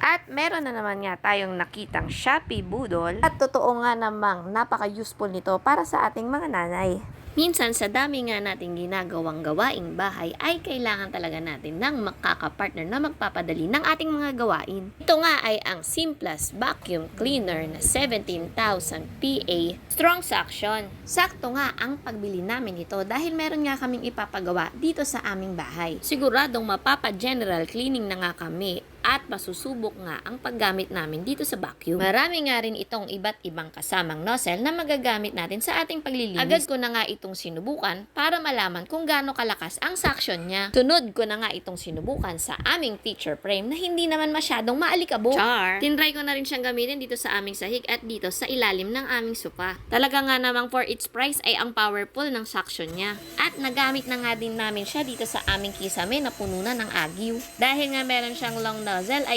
At meron na naman nga tayong nakitang Shopee Budol at totoo nga namang napaka-useful nito para sa ating mga nanay. Minsan, sa dami nga nating ginagawang gawaing bahay, ay kailangan talaga natin ng makaka-partner na magpapadali ng ating mga gawain. Ito nga ay ang Simplest Vacuum Cleaner na 17,000 PA Strong Suction. Sakto nga ang pagbili namin ito dahil meron nga kaming ipapagawa dito sa aming bahay. Siguradong mapapa-general cleaning na nga kami at masusubok nga ang paggamit namin dito sa vacuum. Marami nga rin itong iba't ibang kasamang nozzle na magagamit natin sa ating paglilinis. Agad ko na nga itong sinubukan para malaman kung gaano kalakas ang suction niya. Tunod ko na nga itong sinubukan sa aming picture frame na hindi naman masyadong maalikabok. Char! Tinry ko na rin siyang gamitin dito sa aming sahig at dito sa ilalim ng aming sofa. Talaga nga namang for its price ay ang powerful ng suction niya. At nagamit na nga din namin siya dito sa aming kisame na puno na ng agiw. Dahil nga meron siyang long nozzle ay